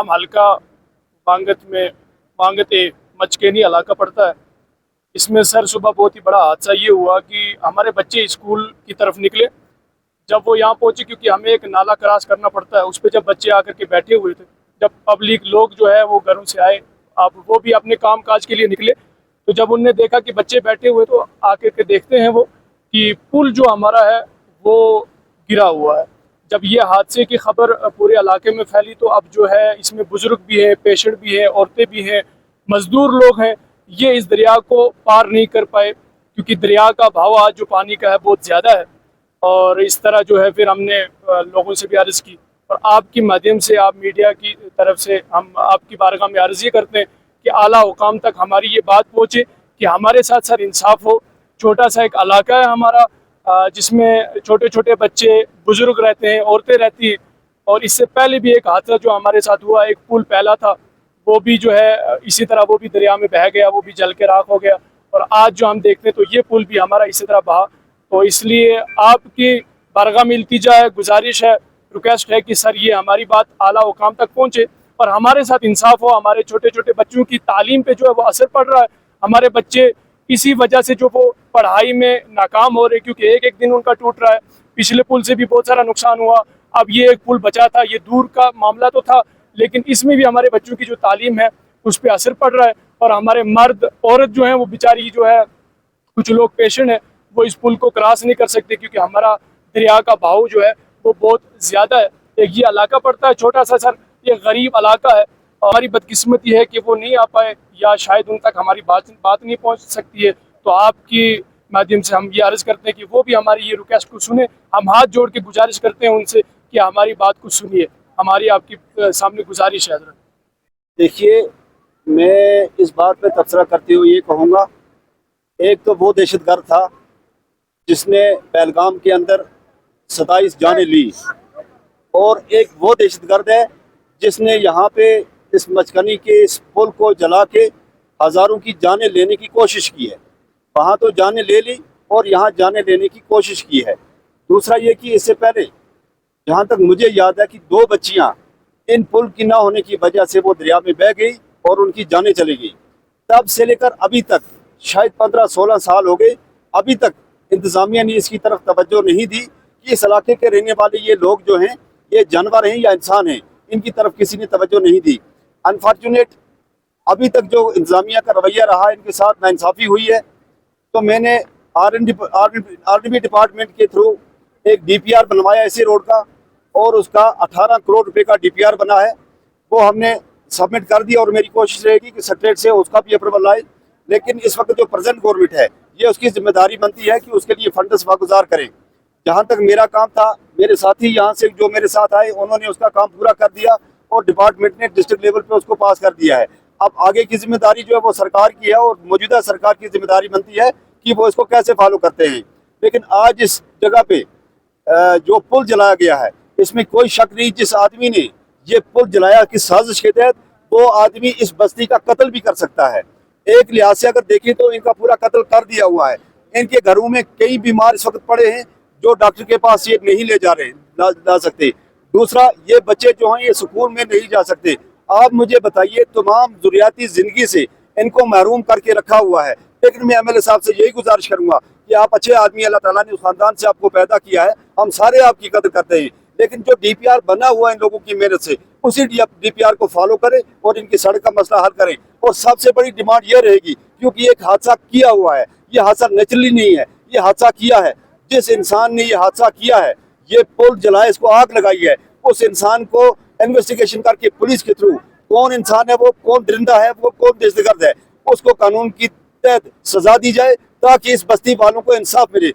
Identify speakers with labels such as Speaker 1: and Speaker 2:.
Speaker 1: नाम हल्का वांगते मचकेनी इलाका पड़ता है। इसमें सर सुबह बहुत ही बड़ा हादसा ये हुआ कि हमारे बच्चे स्कूल की तरफ निकले। जब वो यहाँ पहुंचे, क्योंकि हमें एक नाला क्रॉस करना पड़ता है, उस पर जब बच्चे आकर के बैठे हुए थे, जब पब्लिक लोग जो है वो घरों से आए, अब वो भी अपने काम काज के लिए निकले, तो जब उनने देखा कि बच्चे बैठे हुए, तो आकर के देखते हैं वो कि पुल जो हमारा है वो गिरा हुआ है। जब ये हादसे की खबर पूरे इलाके में फैली, तो अब जो है इसमें बुजुर्ग भी हैं, पेशेंट भी हैं, औरतें भी हैं, मजदूर लोग हैं, ये इस दरिया को पार नहीं कर पाए, क्योंकि दरिया का भाव आज जो पानी का है बहुत ज़्यादा है। और इस तरह जो है फिर हमने लोगों से भी अर्ज़ की, और आपकी माध्यम से, आप मीडिया की तरफ से हम आपकी बारगाह में अर्ज़ ये करते हैं कि आला हुकाम तक हमारी ये बात पहुँचे कि हमारे साथ सर इंसाफ हो। छोटा सा एक इलाका है हमारा, जिसमें छोटे छोटे बच्चे, बुजुर्ग रहते हैं, औरतें रहती हैं। और इससे पहले भी एक हादसा जो हमारे साथ हुआ, एक पुल पहला था, वो भी जो है इसी तरह वो भी दरिया में बह गया, वो भी जल के राख हो गया। और आज जो हम देखते हैं तो ये पुल भी हमारा इसी तरह बहा। तो इसलिए आपकी बारगाह में इल्तिजा है, गुजारिश है, रिक्वेस्ट है कि सर ये हमारी बात आला हुकाम तक पहुँचे और हमारे साथ इंसाफ हो। हमारे छोटे छोटे बच्चों की तालीम पे जो है वो असर पड़ रहा है। हमारे बच्चे इसी वजह से जो वो पढ़ाई में नाकाम हो रहे, क्योंकि एक एक दिन उनका टूट रहा है। पिछले पुल से भी बहुत सारा नुकसान हुआ, अब ये एक पुल बचा था, ये दूर का मामला तो था, लेकिन इसमें भी हमारे बच्चों की जो तालीम है उस पर असर पड़ रहा है। और हमारे मर्द औरत जो है वो बेचारी जो है, कुछ लोग पेशेंट हैं, वो इस पुल को क्रॉस नहीं कर सकते, क्योंकि हमारा दरिया का बहाव जो है वो बहुत ज़्यादा है। एक ये इलाका पड़ता है छोटा सा सर, ये गरीब इलाका है। हमारी बदकिस्मती है कि वो नहीं आ पाए, या शायद उन तक हमारी बात नहीं पहुंच सकती है। तो आपकी माध्यम से हम ये अर्ज़ करते हैं कि वो भी हमारी ये रिक्वेस्ट को सुने। हम हाथ जोड़ के गुजारिश करते हैं उनसे कि हमारी बात को सुनिए। हमारी आपकी सामने गुजारिश है।
Speaker 2: देखिए, मैं इस बात पे तबसरा करते हुए ये कहूँगा, एक तो वो दहशतगर्द था जिसने पहलगाम के अंदर 27 जानें ली, और एक वो दहशतगर्द है जिसने यहाँ पे इस मचकनी के इस पुल को जला के हज़ारों की जानें लेने की कोशिश की है। वहाँ तो जानें ले ली और यहाँ जानें लेने की कोशिश की है। दूसरा ये कि इससे पहले जहाँ तक मुझे याद है कि 2 बच्चियाँ इन पुल की ना होने की वजह से वो दरिया में बह गई और उनकी जानें चली गई। तब से लेकर अभी तक शायद 15-16 साल हो गए, अभी तक इंतज़ामिया ने इसकी तरफ तवज्जो नहीं दी कि इस इलाके के रहने वाले ये लोग जो हैं, ये जानवर हैं या इंसान हैं, इनकी तरफ किसी ने तवज्जो नहीं दी। अनफॉर्चुनेट अभी तक जो इंतज़ामिया का रवैया रहा, इनके साथ नाइंसाफ़ी हुई है। तो मैंने आर&बी डिपार्टमेंट के थ्रू एक DPR बनवाया इसी रोड का, और उसका 18 करोड़ रुपए का DPR बना है। वो हमने सबमिट कर दिया और मेरी कोशिश रहेगी कि सेक्रेटरी से उसका भी अप्रूवल आए। लेकिन इस वक्त जो प्रेजेंट गवर्नमेंट है, ये उसकी जिम्मेदारी बनती है कि उसके लिए फंड्स वागुजार करें। जहाँ तक मेरा काम था, मेरे साथी यहाँ से जो मेरे साथ आए, उन्होंने उसका काम पूरा कर दिया और डिपार्टमेंट ने डिस्ट्रिक्ट लेवल पे उसको पास कर दिया है। अब आगे की जिम्मेदारी जो है वो सरकार की है, और मौजूदा सरकार की जिम्मेदारी बनती है कि वो इसको कैसे फॉलो करते हैं। लेकिन आज इस जगह पे जो पुल जलाया गया है, इसमें कोई शक नहीं, जिस आदमी ने ये पुल जलाया कि साजिश के तहत, वो आदमी इस बस्ती का कत्ल भी कर सकता है। एक लिहाज से अगर देखें तो इनका पूरा कत्ल कर दिया हुआ है। इनके घरों में कई बीमार इस वक्त पड़े हैं जो डॉक्टर के पास ये नहीं ले जा सकते। दूसरा, ये बच्चे जो हैं ये सुकून में नहीं जा सकते। आप मुझे बताइए, तमाम ज़रूरियाती ज़िंदगी से इनको महरूम करके रखा हुआ है। लेकिन मैं MLA साहब से यही गुजारिश करूंगा कि आप अच्छे आदमी, अल्लाह ताला ने उस खानदान से आपको पैदा किया है, हम सारे आपकी कदर करते हैं। लेकिन जो DPR बना हुआ है इन लोगों की मेहनत से, उसी DPR को फॉलो करें और इनकी सड़क का मसला हल करें। और सबसे बड़ी डिमांड ये रहेगी, क्योंकि एक हादसा किया हुआ है, ये हादसा नेचुरली नहीं है, ये हादसा किया है। जिस इंसान ने ये हादसा किया है, ये पुल जलाए, इसको आग लगाई है, उस इंसान को इन्वेस्टिगेशन करके पुलिस के थ्रू कौन इंसान है, वो कौन दरिंदा है, वो कौन दहशतगर्द है, उसको कानून की तहत सजा दी जाए, ताकि इस बस्ती वालों को इंसाफ मिले।